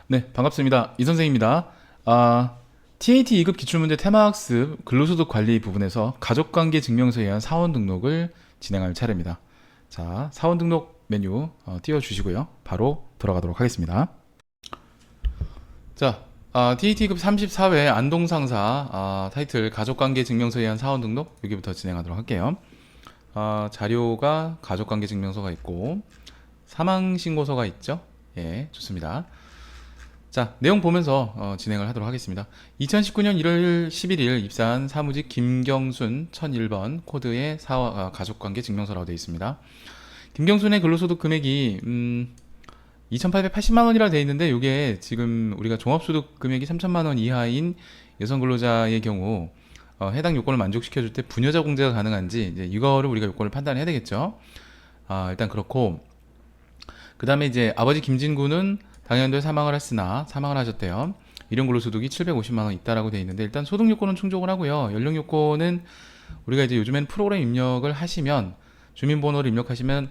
네, 반갑습니다. 이 선생입니다. TAT 2급 기출문제 테마학습 근로소득 관리 부분에서 가족관계 증명서에 의한 사원 등록을 진행할 차례입니다. 자, 사원 등록 메뉴 띄워주시고요. 바로 들어가도록 하겠습니다. 자, TAT 2급 34회 안동상사 타이틀 가족관계 증명서에 의한 사원 등록 여기부터 진행하도록 할게요. 자료가 가족관계 증명서가 있고 사망신고서가 있죠. 예, 좋습니다. 자, 내용 보면서 진행을 하도록 하겠습니다. 2019년 1월 11일 입사한 사무직 김경순 1001번 코드의 가족관계 증명서라고 되어 있습니다. 김경순의 근로소득 금액이 2,880만 원이라 되어 있는데 이게 지금 우리가 종합소득 금액이 3천만 원 이하인 여성 근로자의 경우 해당 요건을 만족시켜줄 때 부녀자 공제가 가능한지 이제 이거를 우리가 요건을 판단해야 되겠죠. 일단 그렇고 그 다음에 이제 아버지 김진구는 당연도에 사망을 했으나 사망을 하셨대요. 일용 근로소득이 750만 원 있다라고 되어 있는데 일단 소득 요건은 충족을 하고요. 연령 요건은 우리가 이제 요즘엔 프로그램 입력을 하시면 주민번호를 입력하시면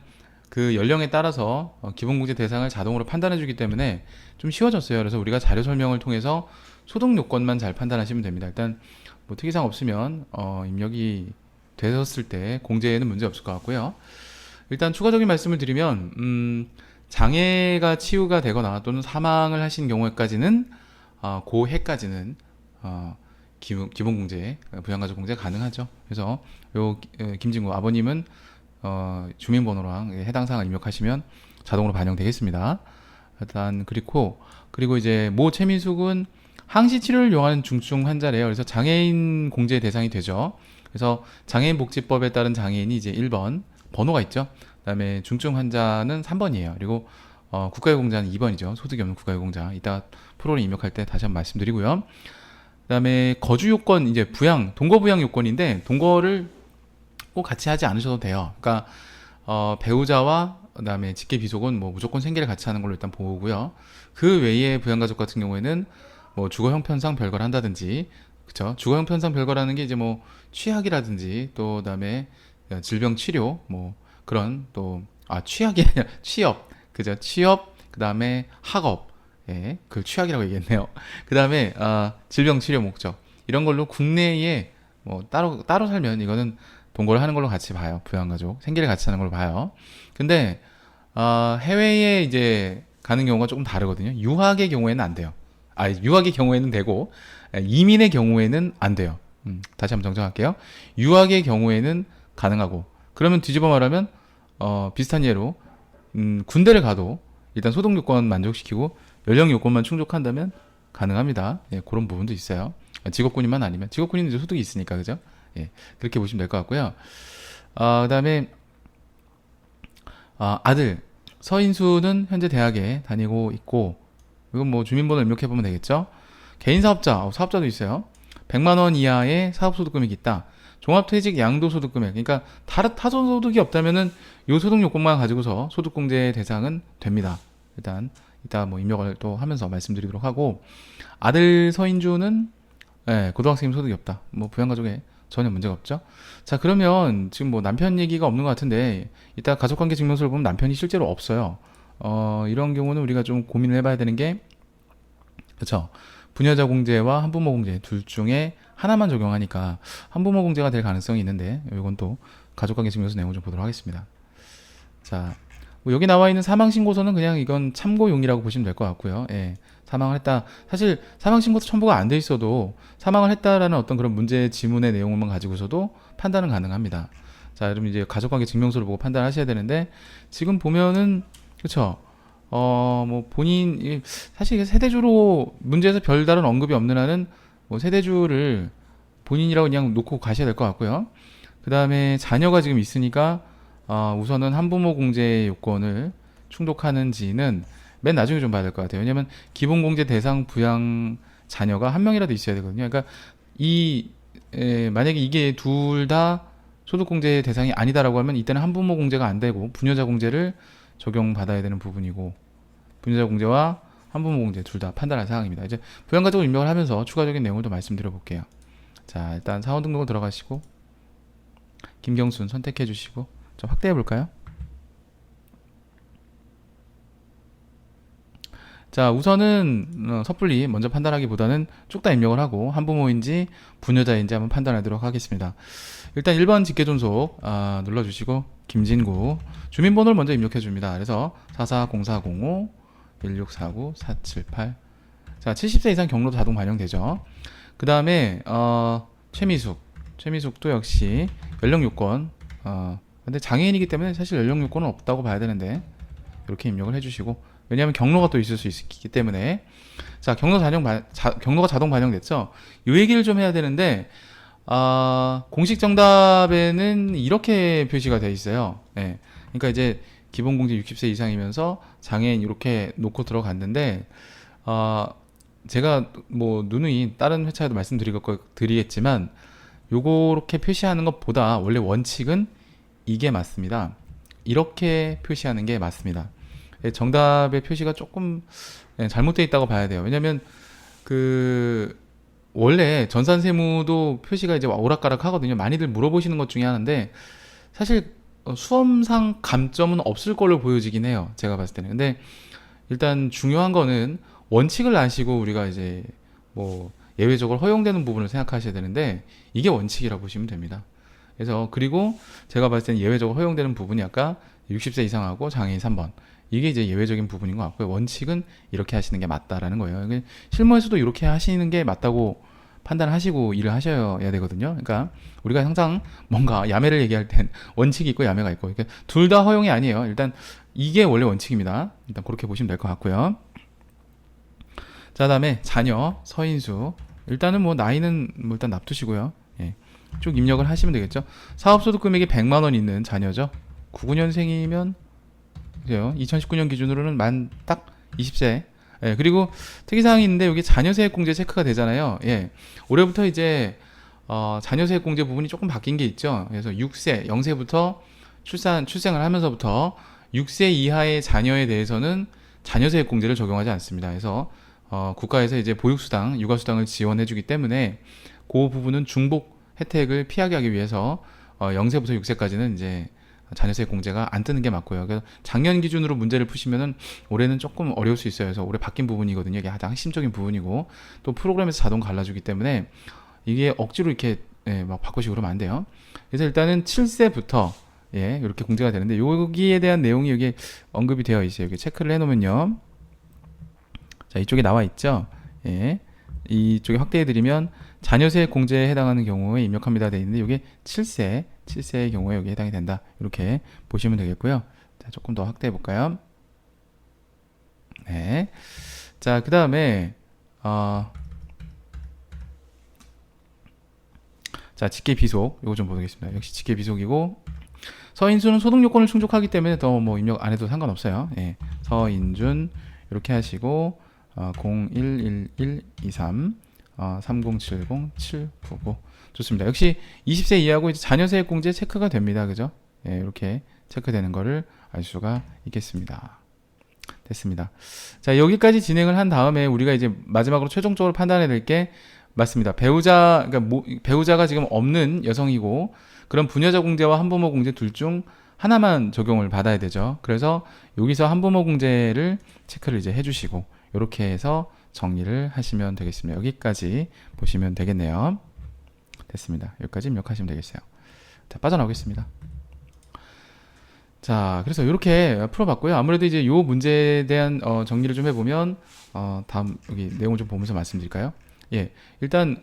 그 연령에 따라서 기본공제 대상을 자동으로 판단해 주기 때문에 좀 쉬워졌어요. 그래서 우리가 자료 설명을 통해서 소득 요건만 잘 판단하시면 됩니다. 일단 뭐 특이사항 없으면 입력이 되었을 때 공제에는 문제 없을 것 같고요. 일단 추가적인 말씀을 드리면 장애가 치유가 되거나 또는 사망을 하신 경우에까지는 그 해까지는 기본공제, 부양가족공제 가능하죠. 그래서 요 김진구 아버님은 주민번호랑 해당 사항을 입력하시면 자동으로 반영되겠습니다. 일단 그리고 이제 모 최민숙은 항시 치료를 요하는 중증 환자래요. 그래서 장애인 공제 대상이 되죠. 그래서 장애인 복지법에 따른 장애인이 이제 1번 번호가 있죠. 그다음에 중증 환자는 3번이에요. 그리고 국가유공자는 2번이죠. 소득이 없는 국가유공자. 이따 프로그램 입력할 때 다시 한번 말씀드리고요. 그다음에 거주 요건 이제 동거 부양 요건인데 동거를 꼭 같이 하지 않으셔도 돼요. 그러니까 배우자와 그다음에 직계 비속은 뭐 무조건 생계를 같이 하는 걸로 일단 보고요. 그 외에 부양가족 같은 경우에는 뭐 주거 형편상 별거를 한다든지, 그쵸? 주거 형편상 별거라는 게 이제 뭐 취약이라든지 또 그다음에 질병 치료 뭐 그런 또 취약이 아니라 취업, 그죠? 취업 그다음에 학업, 예, 그 취약이라고 얘기했네요. 그다음에 질병 치료 목적 이런 걸로 국내에 뭐 따로 살면 이거는 동거를 하는 걸로 같이 봐요. 부양가족 생계를 같이 하는 걸로 봐요. 근데 해외에 이제 가는 경우가 조금 다르거든요. 유학의 경우에는 안 돼요. 유학의 경우에는 되고 이민의 경우에는 안 돼요. 다시 한번 정정할게요. 유학의 경우에는 가능하고 그러면 뒤집어 말하면 비슷한 예로 군대를 가도 일단 소득 요건 만족시키고 연령 요건만 충족한다면 가능합니다. 예, 그런 부분도 있어요. 직업군인만 아니면 직업군인은 이제 소득이 있으니까 그죠? 예, 그렇게 보시면 될 것 같고요. 그다음에 아들 서인수는 현재 대학에 다니고 있고 이건 뭐 주민번호 입력해 보면 되겠죠. 개인 사업자 사업자도 있어요. 100만 원 이하의 사업소득 금액이 있다. 종합퇴직 양도소득 금액 그러니까 타선 소득이 없다면은 요 소득 요건만 가지고서 소득공제 대상은 됩니다. 일단 이따 뭐 입력을 또 하면서 말씀드리도록 하고 아들 서인주는 고등학생 소득이 없다. 뭐 부양가족에 전혀 문제가 없죠. 자, 그러면 지금 뭐 남편 얘기가 없는 것 같은데 이따 가족관계 증명서를 보면 남편이 실제로 없어요. 이런 경우는 우리가 좀 고민을 해봐야 되는 게 그렇죠. 부녀자 공제와 한부모 공제 둘 중에 하나만 적용하니까 한부모 공제가 될 가능성이 있는데 이건 또 가족관계 증명서 내용을 좀 보도록 하겠습니다. 자, 뭐 여기 나와 있는 사망 신고서는 그냥 이건 참고용이라고 보시면 될 것 같고요. 예, 사망을 했다. 사실 사망 신고서 첨부가 안 돼 있어도 사망을 했다라는 어떤 그런 문제 지문의 내용만 가지고서도 판단은 가능합니다. 자, 여러분 이제 가족관계 증명서를 보고 판단하셔야 되는데 지금 보면은 그렇죠. 뭐 본인 사실 세대주로 문제에서 별다른 언급이 없는 한은 뭐 세대주를 본인이라고 그냥 놓고 가셔야 될 것 같고요. 그 다음에 자녀가 지금 있으니까 우선은 한부모 공제 요건을 충족하는지는 맨 나중에 좀 봐야 될 것 같아요. 왜냐면 기본공제 대상 부양 자녀가 한 명이라도 있어야 되거든요. 그러니까 만약에 이게 둘 다 소득공제 대상이 아니다라고 하면 이때는 한부모 공제가 안 되고 부녀자 공제를 적용받아야 되는 부분이고 부녀자 공제와 한부모 공제 둘 다 판단할 사항입니다. 이제 부양가족을 입력을 하면서 추가적인 내용을 더 말씀드려 볼게요. 자, 일단 사원 등록을 들어가시고 김경순 선택해 주시고 좀 확대해 볼까요? 자, 우선은 섣불리 먼저 판단하기보다는 쭉 다 입력을 하고 한부모인지 부녀자인지 한번 판단하도록 하겠습니다. 일단 1번 직계존속 눌러주시고 김진구 주민번호를 먼저 입력해 줍니다. 그래서 440405 1649 478. 자, 70세 이상 경로도 자동 반영되죠. 그 다음에 최미숙도 역시 연령 요건 근데 장애인이기 때문에 사실 연령 요건은 없다고 봐야 되는데 이렇게 입력을 해주시고, 왜냐하면 경로가 또 있을 수 있기 때문에. 자, 경로가 자동 반영됐죠. 이 얘기를 좀 해야 되는데 공식 정답에는 이렇게 표시가 되어 있어요. 네. 그러니까 이제 기본 공제 60세 이상이면서 장애인 이렇게 놓고 들어갔는데 제가 뭐 누누이 다른 회차에도 말씀드리겠지만 요렇게 표시하는 것보다 원래 원칙은 이게 맞습니다. 이렇게 표시하는 게 맞습니다. 정답의 표시가 조금 잘못되어 있다고 봐야 돼요. 왜냐면 원래 전산세무도 표시가 이제 오락가락 하거든요. 많이들 물어보시는 것 중에 하나인데 사실 수험상 감점은 없을 걸로 보여지긴 해요. 제가 봤을 때는. 근데 일단 중요한 거는 원칙을 아시고 우리가 이제 뭐 예외적으로 허용되는 부분을 생각하셔야 되는데 이게 원칙이라고 보시면 됩니다. 그래서 그리고 제가 봤을 때는 예외적으로 허용되는 부분이 아까 60세 이상하고 장애인 3번 이게 이제 예외적인 부분인 것 같고요. 원칙은 이렇게 하시는 게 맞다라는 거예요. 실무에서도 이렇게 하시는 게 맞다고 판단하시고 일을 하셔야 되거든요. 그러니까 우리가 항상 뭔가 야매를 얘기할 땐 원칙이 있고 야매가 있고 둘 다 허용이 아니에요. 일단 이게 원래 원칙입니다. 일단 그렇게 보시면 될 것 같고요. 자, 다음에 자녀 서인수 일단은 뭐 나이는 뭐 일단 납두시고요. 예. 쭉 입력을 하시면 되겠죠. 사업소득 금액이 100만 원 있는 자녀죠. 99년생이면 그래요. 2019년 기준으로는 만 딱 20세. 예, 그리고 특이사항이 있는데 여기 자녀세액공제 체크가 되잖아요. 예, 올해부터 이제 자녀세액공제 부분이 조금 바뀐 게 있죠. 그래서 6세, 0세부터 출생을 하면서부터 6세 이하의 자녀에 대해서는 자녀세액공제를 적용하지 않습니다. 그래서 국가에서 이제 보육수당, 육아수당을 지원해주기 때문에 그 부분은 중복 혜택을 피하게 하기 위해서 0세부터 6세까지는 이제 자녀세액 공제가 안 뜨는 게 맞고요. 그래서 작년 기준으로 문제를 푸시면은 올해는 조금 어려울 수 있어요. 그래서 올해 바뀐 부분이거든요. 이게 가장 핵심적인 부분이고 또 프로그램에서 자동 갈라주기 때문에 이게 억지로 이렇게 막 바꾸시고 그러면 안 돼요. 그래서 일단은 7세부터 이렇게 공제가 되는데 여기에 대한 내용이 여기 언급이 되어 있어요. 여기 체크를 해놓으면요. 자, 이쪽에 나와 있죠. 예. 이쪽에 확대해드리면 자녀세액 공제에 해당하는 경우에 입력합니다 되어 있는데 이게 7세의 경우에 여기 해당이 된다. 이렇게 보시면 되겠고요. 자, 조금 더 확대해 볼까요? 네. 자, 그 다음에 자, 직계비속 이거 좀 보겠습니다. 역시 직계비속이고 서인준은 소득 요건을 충족하기 때문에 더 뭐 입력 안 해도 상관없어요. 예. 서인준 이렇게 하시고 011123 3070-799 좋습니다. 역시 20세 이하고 이제 자녀세액 공제 체크가 됩니다. 그죠? 예, 이렇게 체크되는 거를 알 수가 있겠습니다. 됐습니다. 자, 여기까지 진행을 한 다음에 우리가 이제 마지막으로 최종적으로 판단해야 될 게 맞습니다. 배우자가 지금 없는 여성이고 그럼 부녀자 공제와 한부모 공제 둘 중 하나만 적용을 받아야 되죠. 그래서 여기서 한부모 공제를 체크를 이제 해주시고 이렇게 해서 정리를 하시면 되겠습니다. 여기까지 보시면 되겠네요. 됐습니다. 여기까지 입력하시면 되겠어요. 자, 빠져나오겠습니다. 자, 그래서 이렇게 풀어봤고요. 아무래도 이제 이 문제에 대한 정리를 좀 해보면 다음 여기 내용을 좀 보면서 말씀드릴까요? 예, 일단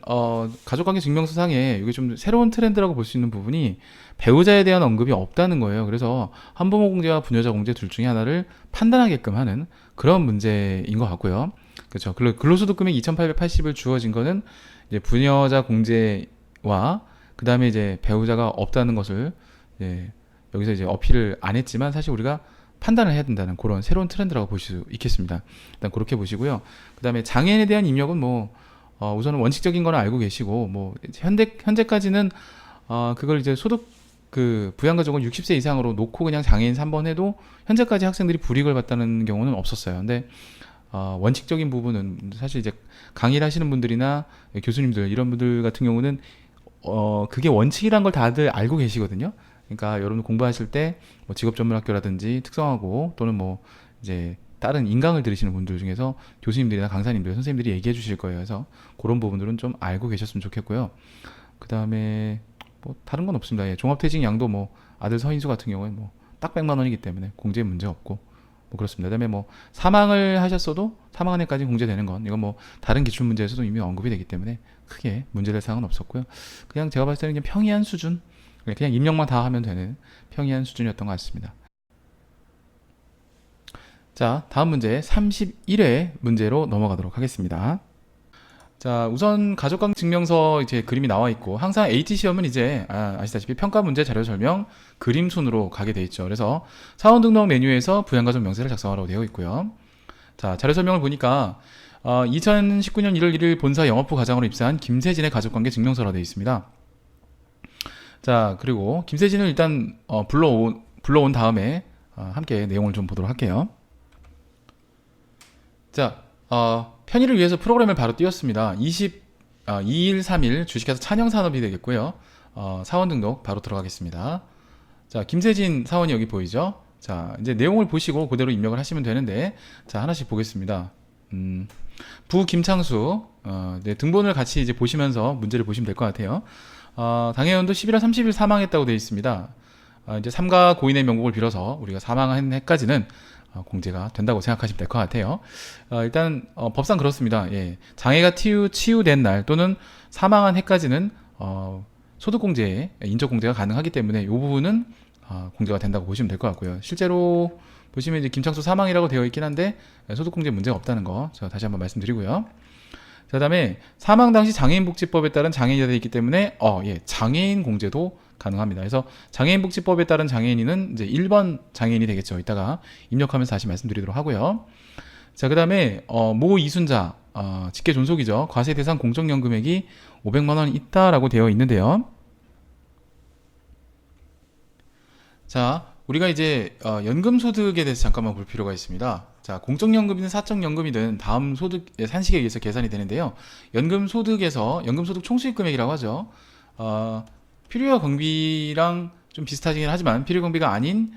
가족관계 증명서상에 이게 좀 새로운 트렌드라고 볼 수 있는 부분이 배우자에 대한 언급이 없다는 거예요. 그래서 한부모 공제와 부녀자 공제 둘 중에 하나를 판단하게끔 하는 그런 문제인 것 같고요. 그렇죠. 근로소득 금액 2,880을 주어진 거는 이제 부녀자 공제와 그 다음에 이제 배우자가 없다는 것을 여기서 이제 어필을 안 했지만 사실 우리가 판단을 해야 된다는 그런 새로운 트렌드라고 볼 수 있겠습니다. 일단 그렇게 보시고요. 그 다음에 장애인에 대한 입력은 뭐 우선은 원칙적인 거는 알고 계시고 뭐 현재까지는 그걸 이제 소득 부양가족은 60세 이상으로 놓고 그냥 장애인 3번 해도 현재까지 학생들이 불이익을 받다는 경우는 없었어요. 근데 원칙적인 부분은 사실 이제 강의를 하시는 분들이나 교수님들 이런 분들 같은 경우는 그게 원칙이란 걸 다들 알고 계시거든요. 그러니까 여러분 공부하실 때 뭐 직업전문학교라든지 특성화고 또는 뭐 이제 다른 인강을 들으시는 분들 중에서 교수님들이나 강사님들, 선생님들이 얘기해 주실 거예요. 그래서 그런 부분들은 좀 알고 계셨으면 좋겠고요. 그 다음에 뭐 다른 건 없습니다. 예, 종합퇴직 양도 뭐 아들 서인수 같은 경우에 뭐 딱 100만 원이기 때문에 공제 문제 없고 뭐 그렇습니다. 그다음에 뭐 사망을 하셨어도 사망한 해까지 공제되는 건 이건 뭐 다른 기출 문제에서도 이미 언급이 되기 때문에 크게 문제될 사항은 없었고요. 그냥 제가 봤을 때는 그냥 평이한 수준, 그냥 입력만 다 하면 되는 평이한 수준이었던 것 같습니다. 자, 다음 문제 31회 문제로 넘어가도록 하겠습니다. 자, 우선 가족관계 증명서 이제 그림이 나와 있고, 항상 AT 시험은 이제 아시다시피 평가 문제 자료 설명 그림 순으로 가게 돼 있죠. 그래서 사원 등록 메뉴에서 부양가족 명세를 작성하라고 되어 있고요. 자, 자료 설명을 보니까 2019년 1월 1일 본사 영업부 가장으로 입사한 김세진의 가족관계 증명서라 되어 있습니다. 자, 그리고 김세진을 일단 불러온 다음에 함께 내용을 좀 보도록 할게요. 자, 편의를 위해서 프로그램을 바로 띄웠습니다. 2일 3일 주식회사 찬영산업이 되겠고요. 사원 등록 바로 들어가겠습니다. 자, 김세진 사원이 여기 보이죠? 자, 이제 내용을 보시고 그대로 입력을 하시면 되는데, 자, 하나씩 보겠습니다. 부 김창수, 네, 등본을 같이 이제 보시면서 문제를 보시면 될 것 같아요. 당해연도 11월 30일 사망했다고 되어 있습니다. 이제 삼가 고인의 명복을 빌어서 우리가 사망한 해까지는 공제가 된다고 생각하시면 될 것 같아요. 일단 법상 그렇습니다. 예, 장애가 치유된 날 또는 사망한 해까지는 소득공제, 인적공제가 가능하기 때문에 이 부분은 공제가 된다고 보시면 될 것 같고요. 실제로 보시면 이제 김창수 사망이라고 되어 있긴 한데 소득공제 문제가 없다는 거 제가 다시 한번 말씀드리고요. 자, 그다음에 사망 당시 장애인복지법에 따른 장애인이 되어 있기 때문에 예, 장애인 공제도 가능합니다. 그래서 장애인복지법에 따른 장애인은 이제 1번 장애인이 되겠죠. 이따가 입력하면서 다시 말씀드리도록 하고요. 자, 그다음에 모 이순자 직계 존속이죠. 과세 대상 공적연 금액이 500만 원 있다라고 되어 있는데요. 자, 우리가 이제 연금 소득에 대해서 잠깐만 볼 필요가 있습니다. 자, 공적연금이든 사적연금이든 다음 소득 산식에 의해서 계산이 되는데요. 연금 소득에서 연금 소득 총수익 금액이라고 하죠. 필요와 경비랑 좀 비슷하긴 하지만 필요 경비가 아닌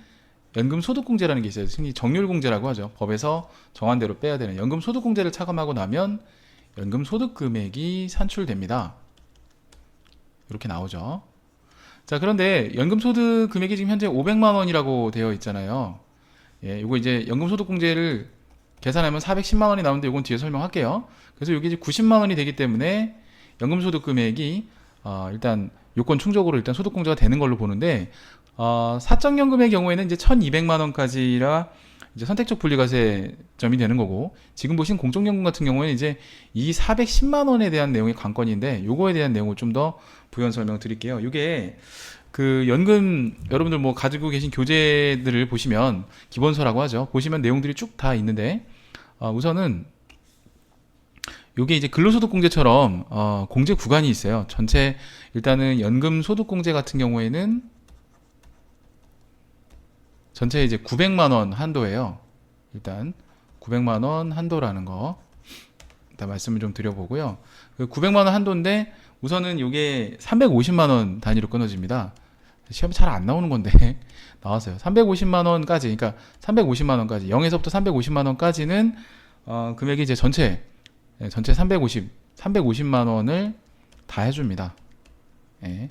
연금 소득 공제라는 게 있어요. 흔히 정률 공제라고 하죠. 법에서 정한 대로 빼야 되는 연금 소득 공제를 차감하고 나면 연금 소득 금액이 산출됩니다. 이렇게 나오죠. 자, 그런데 연금 소득 금액이 지금 현재 500만 원이라고 되어 있잖아요. 예, 이거 이제 연금 소득 공제를 계산하면 410만 원이 나오는데 이건 뒤에 설명할게요. 그래서 이게 이제 90만 원이 되기 때문에 연금 소득 금액이 일단 요건 충족으로 일단 소득 공제가 되는 걸로 보는데, 사적연금의 경우에는 이제 1,200만 원까지라 이제 선택적 분리과세점이 되는 거고, 지금 보신 공적연금 같은 경우에는 이제 이 410만 원에 대한 내용이 관건인데, 요거에 대한 내용을 좀 더 부연 설명 드릴게요. 이게 그 연금 여러분들 뭐 가지고 계신 교재들을 보시면 기본서라고 하죠. 보시면 내용들이 쭉 다 있는데, 우선은 요게 이제 근로소득공제처럼 공제 구간이 있어요. 전체 일단은 연금소득공제 같은 경우에는 전체 이제 900만 원 한도예요. 일단 900만 원 한도라는 거 일단 말씀을 좀 드려보고요. 그 900만 원 한도인데 우선은 요게 350만 원 단위로 끊어집니다. 시험에 잘 안 나오는 건데 나왔어요. 350만 원까지, 그러니까 350만 원까지 0에서부터 350만 원까지는 금액이 이제 전체 350만 원을 다 해줍니다. 예.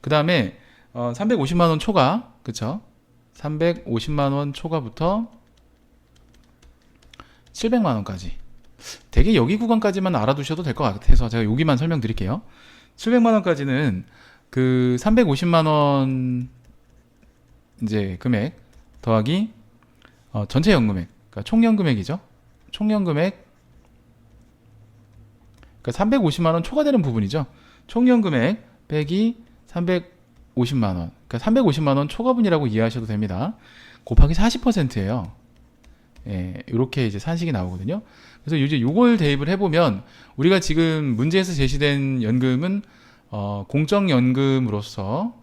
그 다음에 350만 원 초과, 그쵸? 350만 원 초과부터 700만 원까지. 되게 여기 구간까지만 알아두셔도 될 것 같아서 제가 여기만 설명드릴게요. 700만 원까지는 그 350만 원 이제 금액 더하기 전체 연금액, 그러니까 총연금액이죠. 총연금액, 그러니까 350만 원 초과되는 부분이죠. 총연금액 빼기 350만 원. 그러니까 350만 원 초과분이라고 이해하셔도 됩니다. 곱하기 40%예요. 예, 이렇게 이제 산식이 나오거든요. 그래서 이제 요걸 대입을 해보면 우리가 지금 문제에서 제시된 연금은 공적연금으로서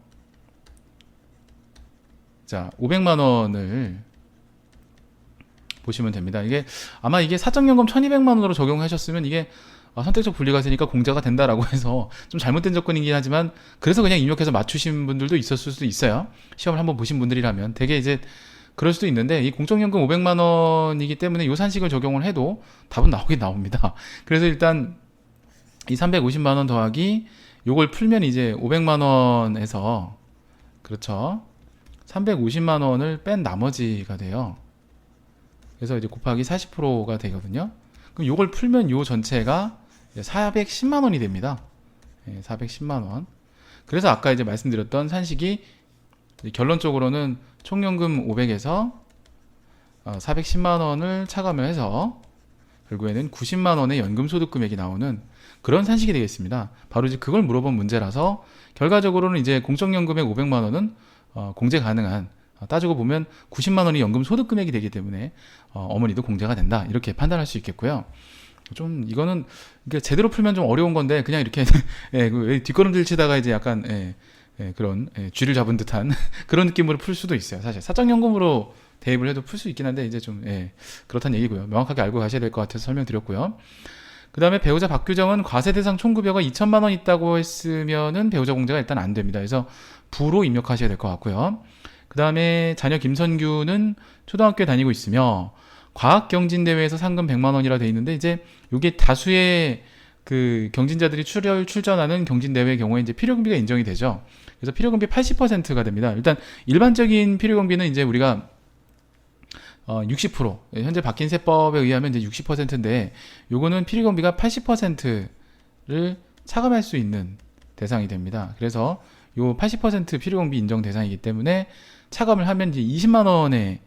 자 500만 원을 보시면 됩니다. 이게 아마 이게 사적연금 1200만 원으로 적용하셨으면 이게 선택적 분리과세니까 공제가 된다라고 해서 좀 잘못된 접근이긴 하지만 그래서 그냥 입력해서 맞추신 분들도 있었을 수도 있어요. 시험을 한번 보신 분들이라면 되게 이제 그럴 수도 있는데 이 공적연금 500만 원이기 때문에 요 산식을 적용을 해도 답은 나오긴 나옵니다. 그래서 일단 이 350만 원 더하기 요걸 풀면 이제 500만 원에서 그렇죠. 350만 원을 뺀 나머지가 돼요. 그래서 이제 곱하기 40%가 되거든요. 그럼 요걸 풀면 요 전체가 410만 원이 됩니다. 410만 원. 그래서 아까 이제 말씀드렸던 산식이 결론적으로는 총연금 500에서 410만 원을 차감해서 결국에는 90만 원의 연금소득 금액이 나오는 그런 산식이 되겠습니다. 바로 이제 그걸 물어본 문제라서 결과적으로는 이제 공적연금의 500만 원은 공제 가능한, 따지고 보면 90만 원이 연금소득 금액이 되기 때문에 어머니도 공제가 된다, 이렇게 판단할 수 있겠고요. 좀 이거는 제대로 풀면 좀 어려운 건데 그냥 이렇게 예, 뒷걸음질 치다가 이제 약간 그런 쥐를 잡은 듯한 그런 느낌으로 풀 수도 있어요. 사실 사적연금으로 대입을 해도 풀 수 있긴 한데 이제 좀 그렇다는 얘기고요. 명확하게 알고 가셔야 될 것 같아서 설명드렸고요. 그 다음에 배우자 박규정은 과세 대상 총급여가 2천만 원 있다고 했으면은 배우자 공제가 일단 안 됩니다. 그래서 부로 입력하셔야 될 것 같고요. 그 다음에 자녀 김선규는 초등학교에 다니고 있으며 과학경진대회에서 상금 100만 원이라 돼 있는데 이제 이게 다수의 그 경진자들이 출전하는 경진대회의 경우에 이제 필요경비가 인정이 되죠. 그래서 필요경비 80%가 됩니다. 일단 일반적인 필요경비는 이제 우리가 60% 현재 바뀐 세법에 의하면 이제 60%인데 요거는 필요경비가 80%를 차감할 수 있는 대상이 됩니다. 그래서 요 80% 필요경비 인정 대상이기 때문에 차감을 하면 이제 20만 원의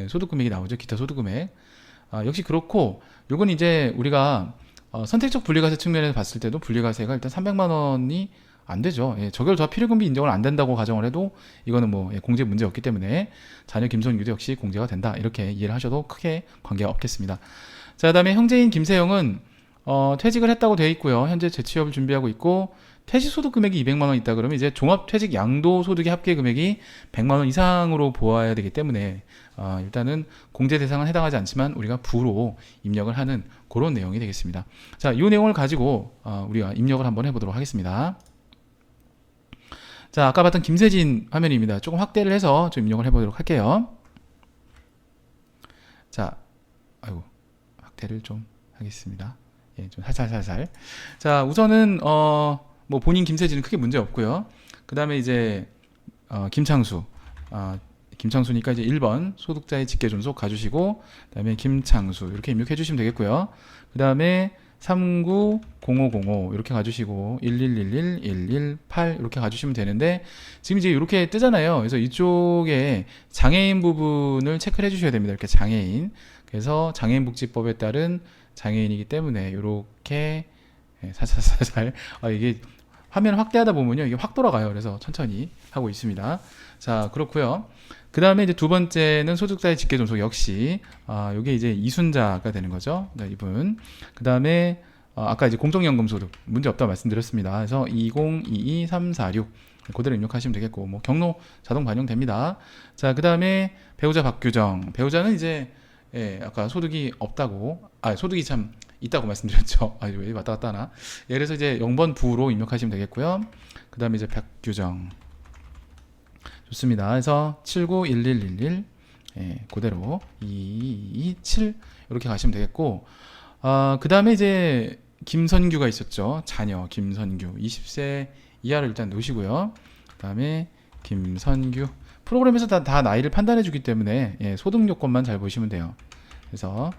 소득금액이 나오죠. 기타 소득금액. 역시 그렇고 요건 이제 우리가 선택적 분리과세 측면에서 봤을 때도 분리과세가 일단 300만 원이 안 되죠. 적용 더 필요금비 인정을 안 된다고 가정을 해도 이거는 뭐 공제 문제 없기 때문에 자녀 김선규도 역시 공제가 된다, 이렇게 이해를 하셔도 크게 관계가 없겠습니다. 자, 그다음에 형제인 김세영은 퇴직을 했다고 되어 있고요. 현재 재취업을 준비하고 있고 퇴직 소득 금액이 200만 원 있다 그러면 이제 종합 퇴직 양도 소득의 합계 금액이 100만 원 이상으로 보아야 되기 때문에 일단은 공제 대상은 해당하지 않지만 우리가 부로 입력을 하는 그런 내용이 되겠습니다. 자, 이 내용을 가지고 우리가 입력을 한번 해보도록 하겠습니다. 자, 아까 봤던 김세진 화면입니다. 조금 확대를 해서 좀 입력을 해보도록 할게요. 자, 아이고, 확대를 좀 하겠습니다. 좀 살살. 자, 우선은 뭐 본인 김세진은 크게 문제 없고요. 그 다음에 이제 김창수, 김창수니까 이제 1번 소득자의 직계존속 가주시고, 그 다음에 김창수 이렇게 입력해 주시면 되겠고요. 그 다음에 390505 이렇게 가주시고 1111 118 이렇게 가주시면 되는데 지금 이제 이렇게 뜨잖아요. 그래서 이쪽에 장애인 부분을 체크를 해주셔야 됩니다. 이렇게 장애인. 그래서 장애인복지법에 따른 장애인이기 때문에 이렇게 살살 이게 화면 확대하다 보면요 이게 확 돌아가요. 그래서 천천히 하고 있습니다. 자, 그렇고요. 그 다음에 이제 두 번째는 소득자의 직계존속 역시 요게 이제 이순자가 되는 거죠. 네, 이분. 그 다음에 아까 이제 공적연금소득 문제 없다고 말씀드렸습니다. 그래서 2022346 그대로 입력하시면 되겠고 뭐 경로 자동 반영됩니다. 자, 그 다음에 배우자 박규정. 배우자는 이제 아까 소득이 없다고 소득이 참 있다고 말씀드렸죠. 왜 왔다 갔다 하나. 그래서 이제 0번 부로 입력하시면 되겠고요. 그 다음에 이제 박규정. 좋습니다. 그래서 791111 그대로 227 이렇게 가시면 되겠고 그 다음에 이제 김선규가 있었죠. 자녀 김선규 20세 이하를 일단 놓으시고요. 그 다음에 김선규 프로그램에서 다 나이를 판단해 주기 때문에 소득 요건만 잘 보시면 돼요. 그래서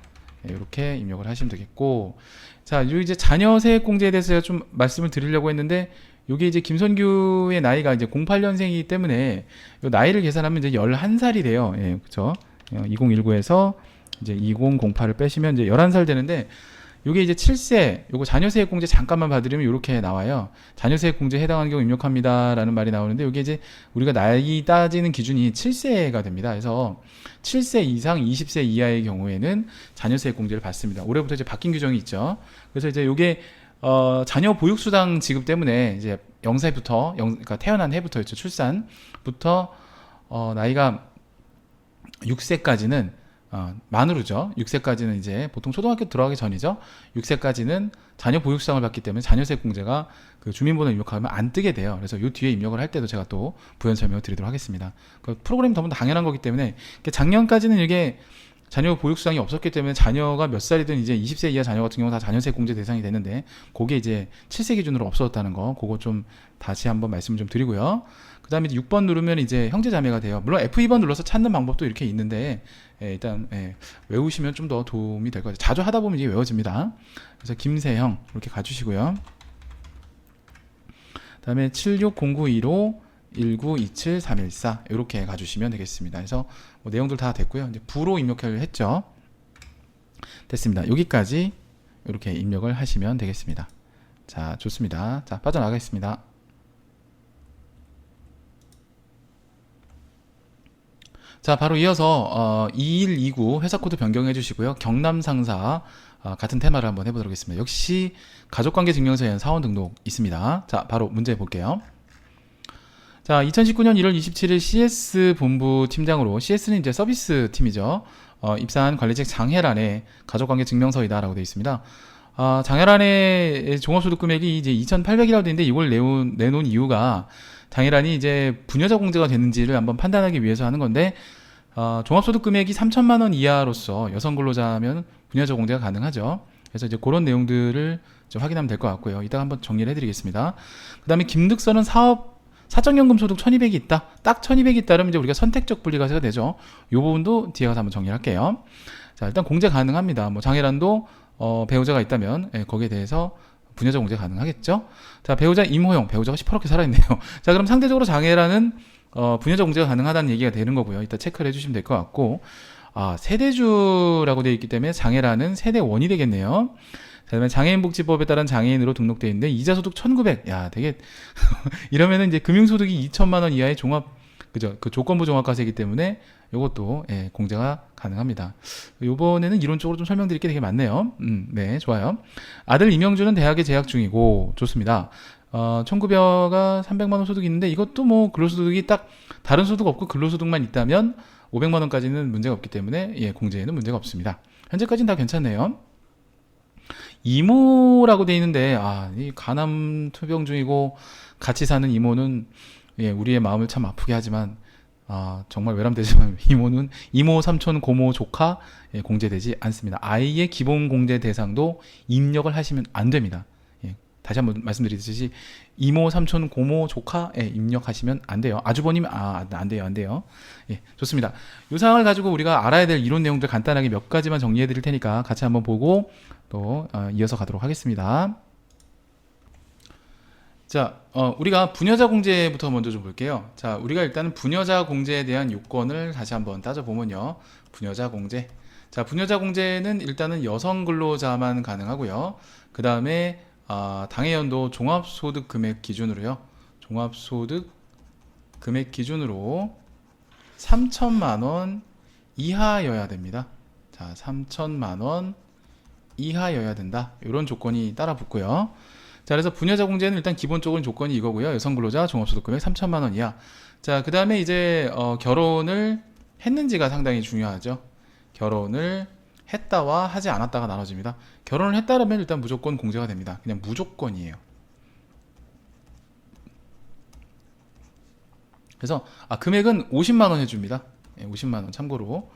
이렇게 입력을 하시면 되겠고, 자, 이제 자녀 세액공제에 대해서 제가 좀 말씀을 드리려고 했는데 요게 이제 김선규의 나이가 이제 08년생이기 때문에 요 나이를 계산하면 이제 11살이 돼요. 그렇죠? 2019에서 이제 2008을 빼시면 이제 11살 되는데 요게 이제 7세 요거 자녀세액공제 잠깐만 봐드리면 이렇게 나와요. 자녀세액공제 해당하는 경우 입력합니다라는 말이 나오는데 요게 이제 우리가 나이 따지는 기준이 7세가 됩니다. 그래서 7세 이상 20세 이하의 경우에는 자녀세액공제를 받습니다. 올해부터 이제 바뀐 규정이 있죠. 그래서 이제 요게 자녀 보육수당 지급 때문에 이제 0세부터 그러니까 태어난 해부터였죠. 출산부터 나이가 6세까지는 만으로죠. 6세까지는 이제 보통 초등학교 들어가기 전이죠. 6세까지는 자녀 보육수당을 받기 때문에 자녀세 공제가 그 주민번호 입력하면 안 뜨게 돼요. 그래서 이 뒤에 입력을 할 때도 제가 또 부연 설명을 드리도록 하겠습니다. 그 프로그램이 너무 당연한 거기 때문에 작년까지는 이게 자녀 보육수당이 없었기 때문에 자녀가 몇 살이든 이제 20세 이하 자녀 같은 경우 다 자녀세 공제 대상이 되는데 그게 이제 7세 기준으로 없어졌다는 거 그거 좀 다시 한번 말씀을 좀 드리고요. 그 다음에 6번 누르면 이제 형제자매가 돼요. 물론 F2번 눌러서 찾는 방법도 이렇게 있는데 일단 외우시면 좀 더 도움이 될 것 같아요. 자주 하다 보면 이게 외워집니다. 그래서 김세형 이렇게 가주시고요. 그 다음에 760915 1927314 이렇게 가주시면 되겠습니다. 그래서 뭐 내용들 다 됐고요. 이제 부로 입력을 했죠. 됐습니다. 여기까지 이렇게 입력을 하시면 되겠습니다. 자, 좋습니다. 자, 빠져나가겠습니다. 자, 바로 이어서 2129 회사 코드 변경해 주시고요. 경남 상사 같은 테마를 한번 해보도록 하겠습니다. 역시 가족관계증명서에 의한 사원 등록 있습니다. 자, 바로 문제 볼게요. 자, 2019년 1월 27일 CS 본부 팀장으로, CS는 이제 서비스 팀이죠. 입사한 관리직 장혜란의 가족관계 증명서이다 라고 되어 있습니다. 장혜란의 종합소득 금액이 이제 2,800이라고 되어 있는데 이걸 내놓은 이유가 장혜란이 이제 부녀자 공제가 되는지를 한번 판단하기 위해서 하는 건데, 종합소득 금액이 3천만 원 이하로서 여성 근로자면 부녀자 공제가 가능하죠. 그래서 이제 그런 내용들을 확인하면 될 것 같고요. 이따가 한번 정리를 해드리겠습니다. 그 다음에 김득서는 사적연금 소득 1200이 있다. 딱 1200이 있다면 이제 우리가 선택적 분리과세가 되죠. 이 부분도 뒤에 가서 한번 정리를 할게요. 자, 일단 공제 가능합니다. 뭐 장혜란도 배우자가 있다면 거기에 대해서 부녀자 공제 가능하겠죠. 자, 배우자 임호영, 배우자가 시퍼렇게 살아있네요. 자, 그럼 상대적으로 장혜란은 부녀자 공제가 가능하다는 얘기가 되는 거고요. 이따 체크를 해주시면 될 것 같고, 세대주라고 되어 있기 때문에 장혜란은 세대원이 되겠네요. 그 다음에 장애인복지법에 따른 장애인으로 등록되어 있는데 이자소득 1900. 야, 되게 이러면은 이제 금융소득이 2천만 원 이하의 그죠? 그 조건부 종합과세이기 때문에 이것도 공제가 가능합니다. 이번에는 이론적으로 좀 설명드릴 게 되게 많네요. 네, 좋아요. 아들 임영주는 대학에 재학 중이고, 좋습니다. 1900가 300만 원 소득이 있는데 이것도 뭐 근로소득이 딱 다른 소득 없고 근로소득만 있다면 500만 원까지는 문제가 없기 때문에 공제에는 문제가 없습니다. 현재까지는 다 괜찮네요. 이모라고 돼 있는데 이 간암 투병 중이고 같이 사는 이모는 우리의 마음을 참 아프게 하지만 정말 외람되지만 이모는 이모, 삼촌, 고모, 조카 공제되지 않습니다. 아이의 기본 공제 대상도 입력을 하시면 안 됩니다. 다시 한번 말씀드리듯이 이모, 삼촌, 고모, 조카 입력하시면 안 돼요. 아주버님 안 돼요. 좋습니다. 이 사항을 가지고 우리가 알아야 될 이론 내용들 간단하게 몇 가지만 정리해 드릴 테니까 같이 한번 보고 또 이어서 가도록 하겠습니다. 자, 우리가 부녀자 공제부터 먼저 좀 볼게요. 자, 우리가 일단은 부녀자 공제에 대한 요건을 다시 한번 따져보면요. 부녀자 공제. 자, 부녀자 공제는 일단은 여성 근로자만 가능하고요. 그 다음에 당해연도 종합소득 금액 기준으로요. 종합소득 금액 기준으로 3천만 원 이하여야 됩니다. 자, 3천만 원 이하여야 된다. 이런 조건이 따라 붙고요. 자, 그래서 부녀자 공제는 일단 기본적인 조건이 이거고요. 여성 근로자 종합소득 금액 3천만 원 이하. 자, 그 다음에 이제 결혼을 했는지가 상당히 중요하죠. 결혼을 했다와 하지 않았다가 나눠집니다. 결혼을 했다라면 일단 무조건 공제가 됩니다. 그냥 무조건이에요. 그래서 금액은 50만 원 해줍니다. 50만 원 참고로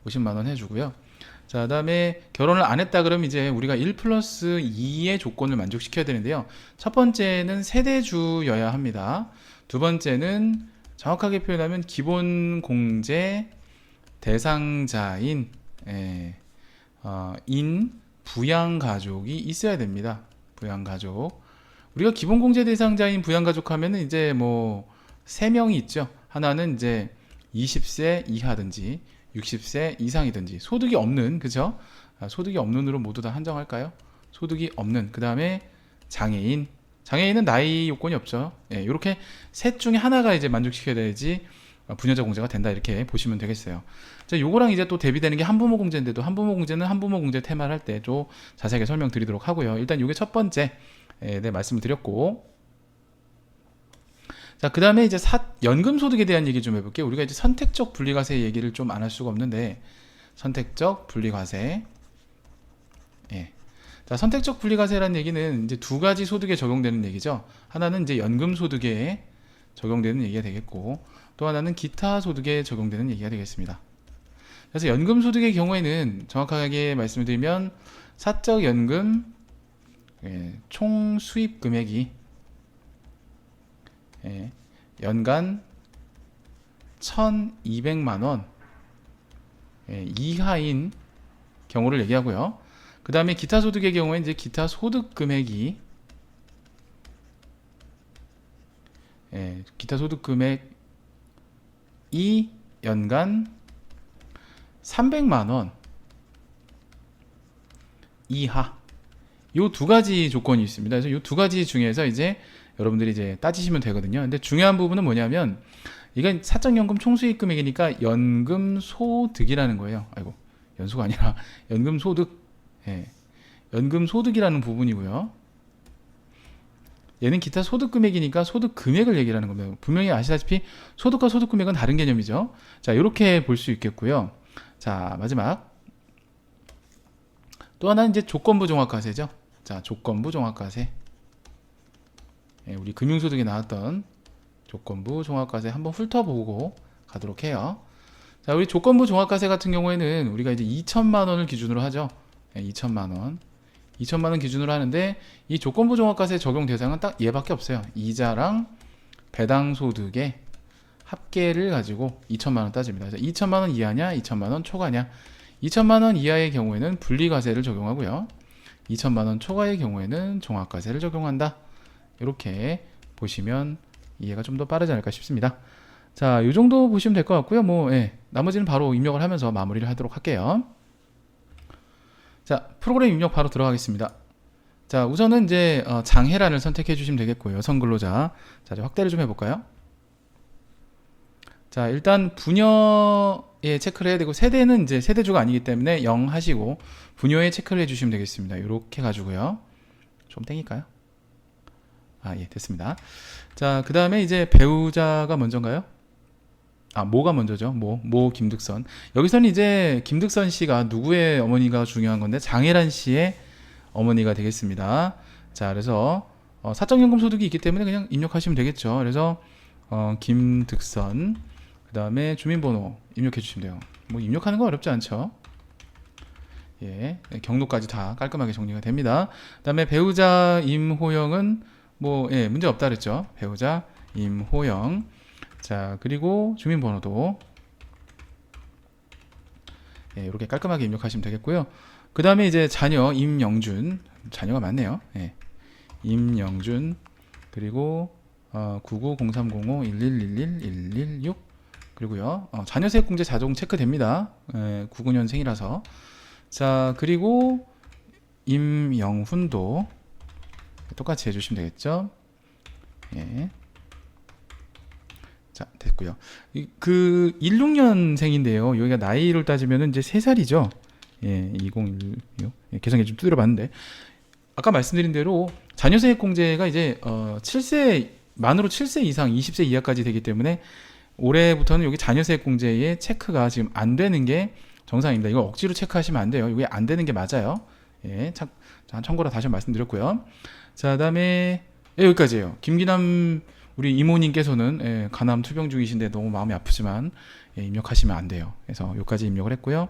50만 원 해주고요. 자, 그다음에 결혼을 안 했다 그러면 이제 우리가 1+2의 조건을 만족시켜야 되는데요. 첫 번째는 세대주여야 합니다. 두 번째는 정확하게 표현하면 기본 공제 대상자인 부양가족이 있어야 됩니다. 부양가족. 우리가 기본공제 대상자인 부양가족 하면은 이제 뭐 3명이 있죠. 하나는 이제 20세 이하든지 60세 이상이든지 소득이 없는, 그죠? 소득이 없는으로 모두 다 한정할까요? 소득이 없는. 그 다음에 장애인은 나이 요건이 없죠. 이렇게 셋 중에 하나가 이제 만족시켜야 되지 부녀자 공제가 된다, 이렇게 보시면 되겠어요. 자, 요거랑 이제 또 대비되는 게 한부모 공제인데도 한부모 공제는 한부모 공제 테마를 할 때 좀 자세하게 설명드리도록 하고요. 일단 요게 첫 번째 말씀을 드렸고, 자, 그 다음에 이제 연금소득에 대한 얘기 좀 해볼게요. 우리가 이제 선택적 분리과세 얘기를 좀 안 할 수가 없는데, 선택적 분리과세. 예. 자, 선택적 분리과세라는 얘기는 이제 두 가지 소득에 적용되는 얘기죠. 하나는 이제 연금 소득에 적용되는 얘기가 되겠고, 또 하나는 기타 소득에 적용되는 얘기가 되겠습니다. 그래서 연금 소득의 경우에는 정확하게 말씀을 드리면 사적 연금 총 수입 금액이 연간 1,200만 원 이하인 경우를 얘기하고요. 그 다음에 기타 소득의 경우에 이제 기타 소득 금액이 기타 소득 금액이 연간 300만 원 이하, 요 두 가지 조건이 있습니다. 그래서 요 두 가지 중에서 이제 여러분들이 이제 따지시면 되거든요. 근데 중요한 부분은 뭐냐면 이건 사적연금 총수익 금액이니까 연금 소득이라는 거예요. 아이고, 연소가 아니라 연금 소득. 연금 소득이라는 부분이고요. 얘는 기타 소득 금액이니까 소득 금액을 얘기하는 겁니다. 분명히 아시다시피 소득과 소득 금액은 다른 개념이죠. 자, 이렇게 볼 수 있겠고요. 자, 마지막 또 하나는 이제 조건부 종합과세죠. 자, 조건부 종합과세. 우리 금융소득에 나왔던 조건부 종합과세 한번 훑어보고 가도록 해요. 자, 우리 조건부 종합과세 같은 경우에는 우리가 이제 2천만 원을 기준으로 하죠. 2천만 원. 2천만 원 기준으로 하는데 이 조건부 종합과세 적용 대상은 딱 얘밖에 없어요. 이자랑 배당 소득의 합계를 가지고 2천만 원 따집니다. 그래서 2천만 원 이하냐, 2천만 원 초과냐. 2천만 원 이하의 경우에는 분리과세를 적용하고요. 2천만 원 초과의 경우에는 종합과세를 적용한다. 이렇게 보시면 이해가 좀 더 빠르지 않을까 싶습니다. 자, 이 정도 보시면 될 것 같고요. 나머지는 바로 입력을 하면서 마무리를 하도록 할게요. 자, 프로그램 입력 바로 들어가겠습니다. 자, 우선은 이제 장해란을 선택해 주시면 되겠고요. 여성 근로자. 자, 확대를 좀 해볼까요? 자, 일단 분여에 체크를 해야 되고, 세대는 이제 세대주가 아니기 때문에 0 하시고 분여에 체크를 해주시면 되겠습니다. 이렇게 가지고요. 좀 땡길까요? 아, 예, 됐습니다. 자, 그 다음에 이제 배우자가 먼저인가요? 아, 모가 먼저죠. 모 김득선. 여기서는 이제 김득선 씨가 누구의 어머니가 중요한 건데 장혜란 씨의 어머니가 되겠습니다. 자, 그래서 사적연금 소득이 있기 때문에 그냥 입력하시면 되겠죠. 그래서 김득선, 그 다음에 주민번호 입력해 주시면 돼요. 뭐 입력하는 거 어렵지 않죠. 예, 경로까지 다 깔끔하게 정리가 됩니다. 그 다음에 배우자 임호영은 문제 없다 그랬죠. 배우자 임호영. 자, 그리고 주민번호도 이렇게 깔끔하게 입력하시면 되겠고요. 그 다음에 이제 자녀 임영준, 자녀가 많네요. 임영준, 그리고 99030511111116 그리고요. 자녀세액공제 자동 체크됩니다. 99년생이라서. 자, 그리고 임영훈도 똑같이 해주시면 되겠죠. 예. 자, 됐고요. 그 16년생인데요. 여기가 나이를 따지면 이제 3살이죠. 예, 2016. 예, 계산기 좀 두드려 봤는데 아까 말씀드린 대로 자녀세액 공제가 이제 7세 만으로 7세 이상 20세 이하까지 되기 때문에 올해부터는 여기 자녀세액 공제의 체크가 지금 안 되는 게 정상입니다. 이거 억지로 체크하시면 안 돼요. 이게 안 되는 게 맞아요. 예, 참고로 다시 말씀드렸고요. 자, 그다음에 여기까지예요. 김기남 우리 이모님께서는 간암 투병 중이신데 너무 마음이 아프지만 입력하시면 안 돼요. 그래서 여기까지 입력을 했고요.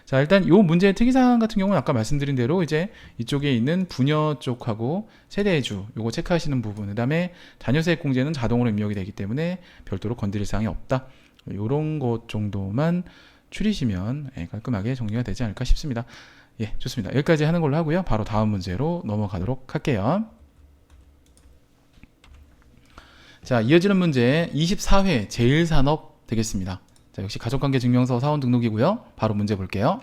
자, 일단 요 문제의 특이사항 같은 경우는 아까 말씀드린 대로 이제 이쪽에 있는 부녀 쪽하고 세대주 요거 체크하시는 부분, 그 다음에 자녀세액 공제는 자동으로 입력이 되기 때문에 별도로 건드릴 사항이 없다. 요런 것 정도만 추리시면 깔끔하게 정리가 되지 않을까 싶습니다. 예, 좋습니다. 여기까지 하는 걸로 하고요. 바로 다음 문제로 넘어가도록 할게요. 자, 이어지는 문제 24회 제1산업 되겠습니다. 자, 역시 가족관계증명서 사원 등록이고요. 바로 문제 볼게요.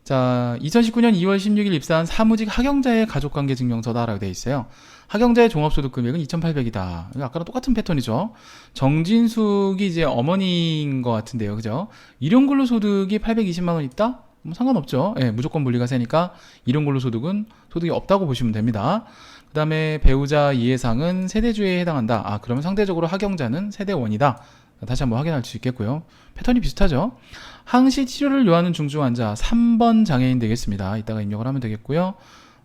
자, 2019년 2월 16일 입사한 사무직 학영자의 가족관계증명서다라고 되어 있어요. 학영자의 종합소득금액은 2,800이다. 아까랑 똑같은 패턴이죠. 정진숙이 이제 어머니인 것 같은데요. 그죠? 일용근로소득이 820만 원 있다? 뭐 상관없죠. 예, 무조건 분리과세니까 일용근로소득은 소득이 없다고 보시면 됩니다. 그 다음에 배우자 이해상은 세대주에 해당한다. 그러면 상대적으로 학영자는 세대원이다. 다시 한번 확인할 수 있겠고요. 패턴이 비슷하죠. 항시 치료를 요하는 중증 환자 3번 장애인 되겠습니다. 이따가 입력을 하면 되겠고요.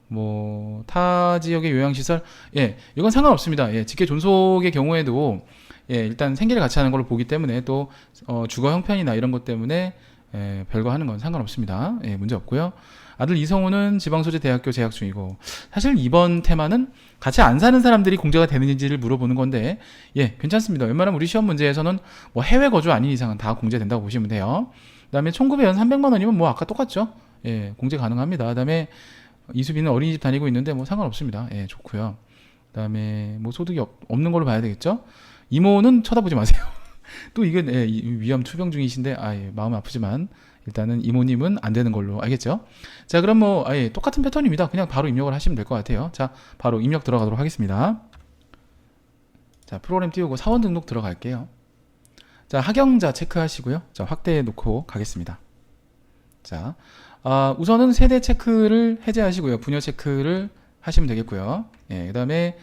뭐 타 지역의 요양시설, 예, 이건 상관없습니다. 예, 직계 존속의 경우에도 예, 일단 생계를 같이 하는 걸 보기 때문에 또 주거 형편이나 이런 것 때문에 예, 별거 하는 건 상관없습니다. 예, 문제 없고요. 아들 이성우는 지방소재 대학교 재학 중이고, 사실 이번 테마는 같이 안 사는 사람들이 공제가 되는지를 물어보는 건데, 예, 괜찮습니다. 웬만하면 우리 시험 문제에서는 뭐 해외 거주 아닌 이상은 다 공제된다고 보시면 돼요. 그 다음에 총급의 연 300만 원이면 뭐 아까 똑같죠. 예, 공제 가능합니다. 그 다음에 이수빈은 어린이집 다니고 있는데 뭐 상관없습니다. 예, 좋고요. 그 다음에 뭐 소득이 없는 걸로 봐야 되겠죠. 이모는 쳐다보지 마세요. 또 이건 예, 위험 투병 중이신데 예, 마음 아프지만 일단은 이모님은 안 되는 걸로 알겠죠? 자, 그럼 뭐 예, 똑같은 패턴입니다. 그냥 바로 입력을 하시면 될 것 같아요. 자, 바로 입력 들어가도록 하겠습니다. 자, 프로그램 띄우고 사원 등록 들어갈게요. 자, 학영자 체크하시고요. 자, 확대해 놓고 가겠습니다. 자, 우선은 세대 체크를 해제하시고요. 부녀 체크를 하시면 되겠고요. 예, 그다음에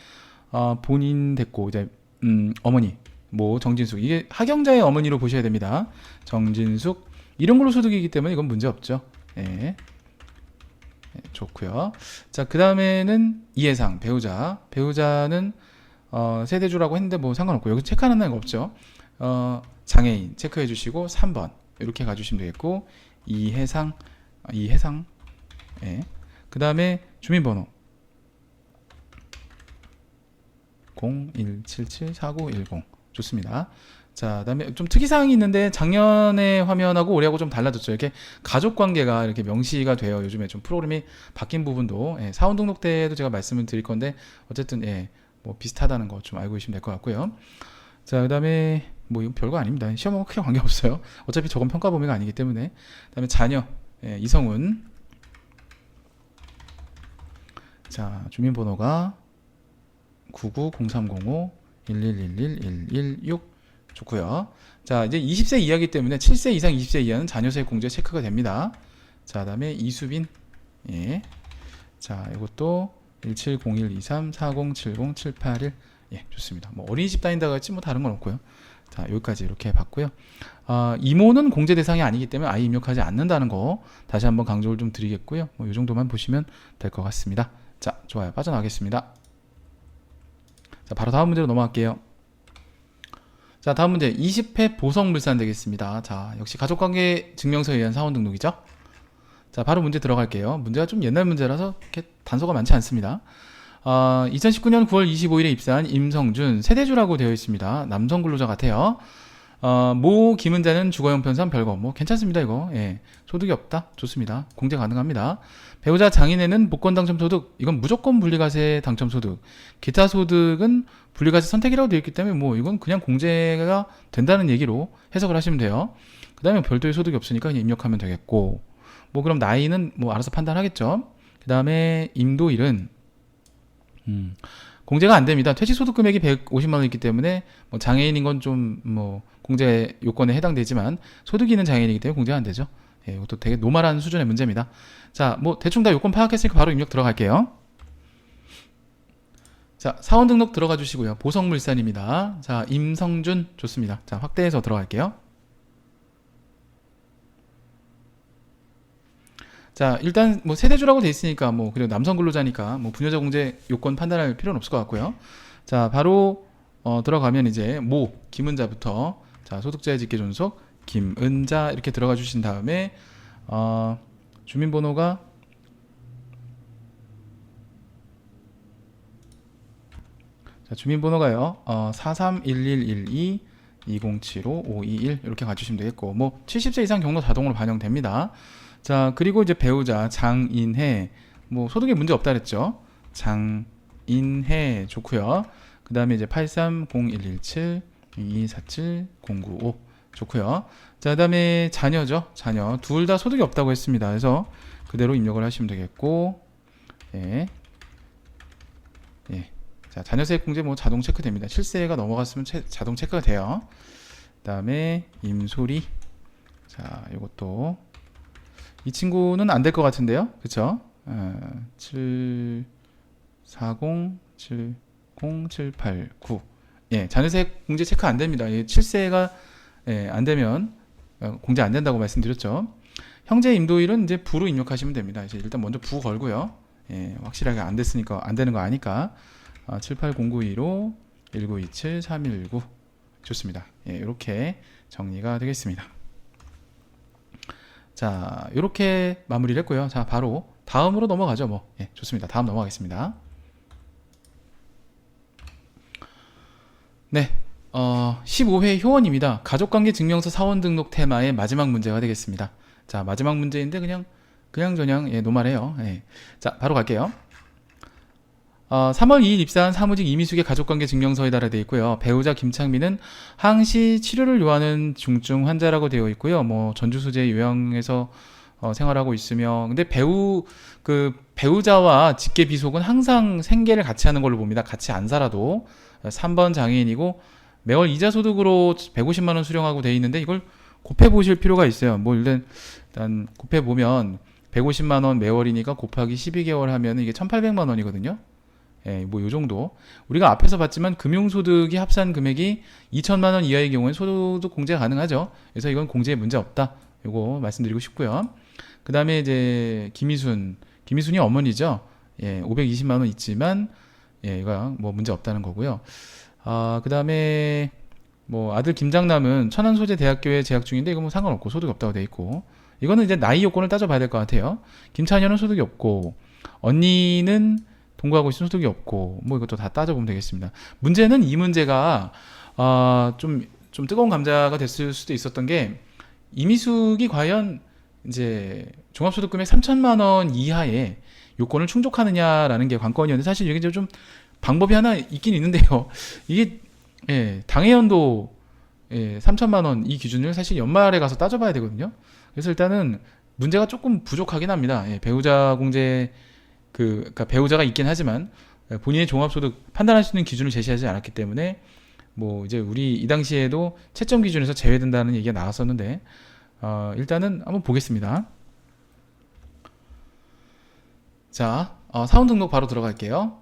본인 됐고 이제 어머니 뭐 정진숙, 이게 학영자의 어머니로 보셔야 됩니다. 정진숙 이런 걸로 소득이기 때문에 이건 문제 없죠. 예. 예, 좋고요. 자, 그 다음에는 이해상 배우자는 세대주라고 했는데 뭐 상관없고 여기 체크하는 거 없죠. 장애인 체크해 주시고 3번 이렇게 가주시면 되겠고, 이해상 예. 그 다음에 주민번호 01774910 좋습니다. 자, 그다음에 좀 특이사항이 있는데 작년의 화면하고 올해하고 좀 달라졌죠. 이렇게 가족관계가 이렇게 명시가 돼요. 요즘에 좀 프로그램이 바뀐 부분도 예, 사원 등록 때도 제가 말씀을 드릴 건데 어쨌든 예, 뭐 비슷하다는 거 좀 알고 계시면 될 것 같고요. 자, 그다음에 뭐 이건 별거 아닙니다. 시험하고 크게 관계 없어요. 어차피 저건 평가 범위가 아니기 때문에. 그다음에 자녀 예, 이성훈. 자, 주민번호가 990305-1111-116 좋고요. 자, 이제 20세 이하이기 때문에 7세 이상 20세 이하는 자녀세 공제 체크가 됩니다. 자, 그다음에 이수빈. 예. 자, 이것도 17012340707881. 예, 좋습니다. 뭐 어린이집 다닌다고 했지 뭐 다른 건 없고요. 자, 여기까지 이렇게 봤고요. 이모는 공제 대상이 아니기 때문에 아예 입력하지 않는다는 거 다시 한번 강조를 좀 드리겠고요. 뭐 이 정도만 보시면 될 것 같습니다. 자, 좋아요. 빠져나가겠습니다. 자, 바로 다음 문제로 넘어갈게요. 자, 다음 문제 20회 보성물산 되겠습니다. 자, 역시 가족관계 증명서에 의한 사원 등록이죠. 자, 바로 문제 들어갈게요. 문제가 좀 옛날 문제라서 이렇게 단서가 많지 않습니다. 2019년 9월 25일에 입사한 임성준, 세대주라고 되어 있습니다. 남성 근로자 같아요. 모 김은자는 주거형편상 별거, 뭐 괜찮습니다. 이거 예, 소득이 없다, 좋습니다. 공제 가능합니다. 배우자 장인애는 복권 당첨 소득, 이건 무조건 분리과세 당첨 소득, 기타 소득은 분리과세 선택이라고 되어 있기 때문에 뭐 이건 그냥 공제가 된다는 얘기로 해석을 하시면 돼요. 그 다음에 별도의 소득이 없으니까 그냥 입력하면 되겠고, 뭐 그럼 나이는 뭐 알아서 판단하겠죠. 그 다음에 임도일은 공제가 안 됩니다. 퇴직소득 금액이 150만 원 있기 때문에 뭐 장애인인 건 좀 뭐 공제 요건에 해당되지만 소득이 있는 장애인이기 때문에 공제가 안 되죠. 예, 이것도 되게 노멀한 수준의 문제입니다. 자, 뭐 대충 다 요건 파악했으니까 바로 입력 들어갈게요. 자, 사원 등록 들어가 주시고요. 보성물산입니다. 자, 임성준 좋습니다. 자, 확대해서 들어갈게요. 자, 일단 뭐 세대주라고 돼 있으니까 뭐 그리고 남성 근로자니까 뭐 부녀자 공제 요건 판단할 필요는 없을 것 같고요. 자, 바로 들어가면 이제 모 김은자부터 자, 소득자의 직계 존속 김은자 이렇게 들어가 주신 다음에 주민번호가 자, 주민번호가요. 431112 2075 521 이렇게 가주시면 되겠고, 뭐 70세 이상 경로 자동으로 반영됩니다. 자, 그리고 이제 배우자 장인혜, 뭐 소득에 문제 없다 그랬죠. 장인혜 좋고요. 그 다음에 이제 830117 2247 095 좋고요. 자, 그 다음에 자녀죠. 자녀 둘 다 소득이 없다고 했습니다. 그래서 그대로 입력을 하시면 되겠고, 예, 예. 자, 자녀세 공제 뭐 자동 체크됩니다. 7세가 넘어갔으면 자동 체크가 돼요. 그 다음에 임소리, 자, 이것도 이 친구는 안 될 것 같은데요. 그쵸? 740 70789 예, 자녀세 공제 체크 안 됩니다. 7세가 안 되면 공제 안 된다고 말씀드렸죠. 형제 임도일은 이제 부로 입력하시면 됩니다. 이제 일단 먼저 부 걸고요. 예, 확실하게 안 됐으니까 안 되는 거 아니까 78092로 1927 3119 좋습니다. 예, 이렇게 정리가 되겠습니다. 자, 이렇게 마무리를 했고요. 자, 바로 다음으로 넘어가죠. 뭐, 예, 좋습니다. 다음 넘어가겠습니다. 네, 15회 효원입니다. 가족관계 증명서 사원 등록 테마의 마지막 문제가 되겠습니다. 자, 마지막 문제인데 그냥 노말해요. 예. 자, 바로 갈게요. 3월 2일 입사한 사무직 이미숙의 가족관계 증명서에 따라 되어 있고요. 배우자 김창민은 항시 치료를 요하는 중증 환자라고 되어 있고요. 뭐 전주 소재 요양에서 생활하고 있으며, 근데 배우자와 직계 비속은 항상 생계를 같이 하는 걸로 봅니다. 같이 안 살아도. 3번 장애인이고 매월 이자 소득으로 150만 원 수령하고 되어 있는데 이걸 곱해 보실 필요가 있어요. 뭐 일단 곱해 보면 150만 원 매월이니까 곱하기 12개월 하면 이게 1,800만 원이거든요. 예, 뭐 요 정도. 우리가 앞에서 봤지만 금융소득이 합산 금액이 2천만 원 이하의 경우에 소득 공제 가능하죠. 그래서 이건 공제에 문제 없다. 요거 말씀드리고 싶고요. 그 다음에 이제 김희순이 어머니죠. 예, 520만 원 있지만 예, 이거 뭐 문제 없다는 거고요. 그 다음에 뭐 아들 김장남은 천안소재대학교에 재학 중인데 이거 뭐 상관없고 소득이 없다고 돼 있고, 이거는 이제 나이 요건을 따져봐야 될 것 같아요. 김찬현은 소득이 없고 언니는 동거하고 있으면 소득이 없고, 뭐 이것도 다 따져보면 되겠습니다. 문제는 이 문제가 좀 뜨거운 감자가 됐을 수도 있었던 게, 이미숙이 과연 이제 종합소득금액 3천만 원 이하의 요건을 충족하느냐라는 게 관건이었는데, 사실 이게 좀 방법이 하나 있긴 있는데요. 이게 당해연도 3천만 원 이 기준을 사실 연말에 가서 따져봐야 되거든요. 그래서 일단은 문제가 조금 부족하긴 합니다. 배우자 공제 그러니까 배우자가 있긴 하지만 본인의 종합소득 판단할 수 있는 기준을 제시하지 않았기 때문에, 뭐 이제 우리 이 당시에도 채점 기준에서 제외된다는 얘기가 나왔었는데, 일단은 한번 보겠습니다. 자, 사원 등록 바로 들어갈게요.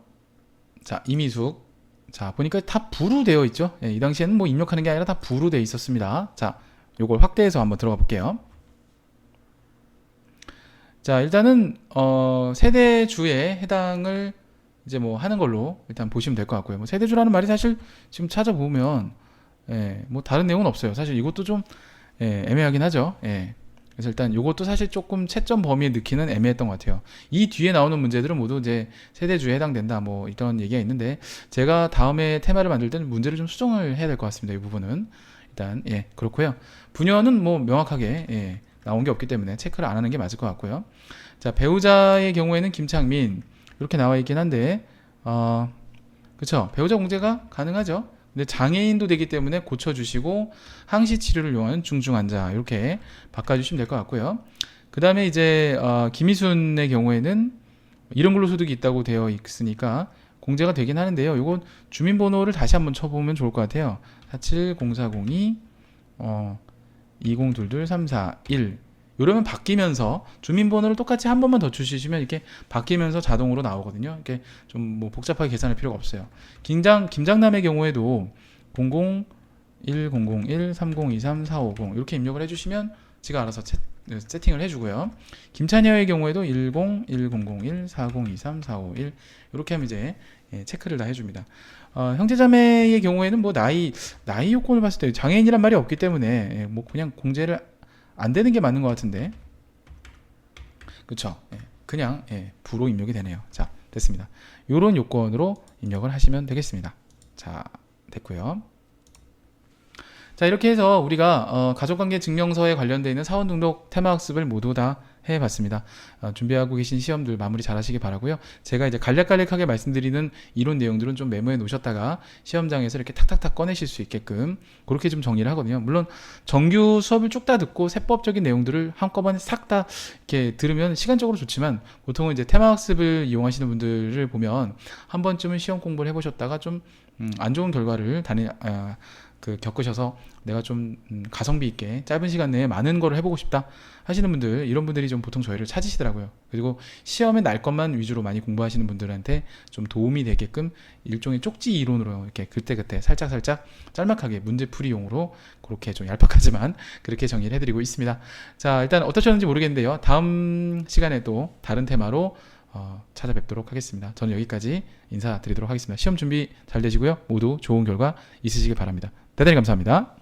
자, 이미숙. 자, 보니까 다 부로 되어 있죠. 예, 이 당시에는 뭐 입력하는 게 아니라 다 부로 되어 있었습니다. 자, 요걸 확대해서 한번 들어가 볼게요. 자, 일단은 세대주에 해당을 이제 뭐 하는 걸로 일단 보시면 될 것 같고요. 뭐 세대주라는 말이 사실 지금 찾아보면 뭐 다른 내용은 없어요. 사실 이것도 좀 애매하긴 하죠. 그래서 일단 이것도 사실 조금 채점 범위에 넣기는 애매했던 것 같아요. 이 뒤에 나오는 문제들은 모두 이제 세대주에 해당된다, 뭐 이런 얘기가 있는데, 제가 다음에 테마를 만들 때는 문제를 좀 수정을 해야 될 것 같습니다. 이 부분은 일단 그렇고요. 분야는 뭐 명확하게 나온 게 없기 때문에 체크를 안 하는 게 맞을 것 같고요. 자, 배우자의 경우에는 김창민 이렇게 나와 있긴 한데, 그쵸, 배우자 공제가 가능하죠. 근데 장애인도 되기 때문에 고쳐주시고 항시 치료를 요하는 중증 환자 이렇게 바꿔주시면 될 것 같고요. 그 다음에 이제 김희순의 경우에는 이런 걸로 소득이 있다고 되어 있으니까 공제가 되긴 하는데요. 이건 주민번호를 다시 한번 쳐보면 좋을 것 같아요. 470402 20223441 이러면 바뀌면서 주민번호를 똑같이 한 번만 더 주시면 이렇게 바뀌면서 자동으로 나오거든요. 이렇게 좀 뭐 복잡하게 계산할 필요가 없어요. 김장남의 경우에도 001001 3023 450 이렇게 입력을 해주시면 지가 알아서 세팅을 해주고요. 김찬여의 경우에도 101001 4023 451 이렇게 하면 이제 체크를 다 해줍니다. 형제자매의 경우에는 뭐 나이 요건을 봤을 때 장애인이란 말이 없기 때문에 뭐 그냥 공제를 안 되는 게 맞는 것 같은데, 그쵸? 그냥 부로 입력이 되네요. 자, 됐습니다. 요런 요건으로 입력을 하시면 되겠습니다. 자, 됐고요. 자, 이렇게 해서 우리가 가족관계 증명서에 관련되어 있는 사원 등록 테마 학습을 모두 다 해봤습니다. 준비하고 계신 시험들 마무리 잘 하시기 바라고요. 제가 이제 간략간략하게 말씀드리는 이론 내용들은 좀 메모해 놓으셨다가 시험장에서 이렇게 탁탁탁 꺼내실 수 있게끔 그렇게 좀 정리를 하거든요. 물론 정규 수업을 쭉 다 듣고 세법적인 내용들을 한꺼번에 싹 다 이렇게 들으면 시간적으로 좋지만, 보통은 이제 테마 학습을 이용하시는 분들을 보면 한 번쯤은 시험 공부를 해보셨다가 좀 안 좋은 결과를 겪으셔서 내가 좀 가성비 있게 짧은 시간 내에 많은 걸 해보고 싶다 하시는 분들, 이런 분들이 좀 보통 저희를 찾으시더라고요. 그리고 시험에 날 것만 위주로 많이 공부하시는 분들한테 좀 도움이 되게끔 일종의 쪽지 이론으로 이렇게 그때그때 살짝살짝 짤막하게 문제풀이용으로 그렇게 좀 얄팍하지만 그렇게 정리를 해드리고 있습니다. 자, 일단 어떠셨는지 모르겠는데요. 다음 시간에 또 다른 테마로 찾아뵙도록 하겠습니다. 저는 여기까지 인사드리도록 하겠습니다. 시험 준비 잘 되시고요. 모두 좋은 결과 있으시길 바랍니다. 대단히 감사합니다.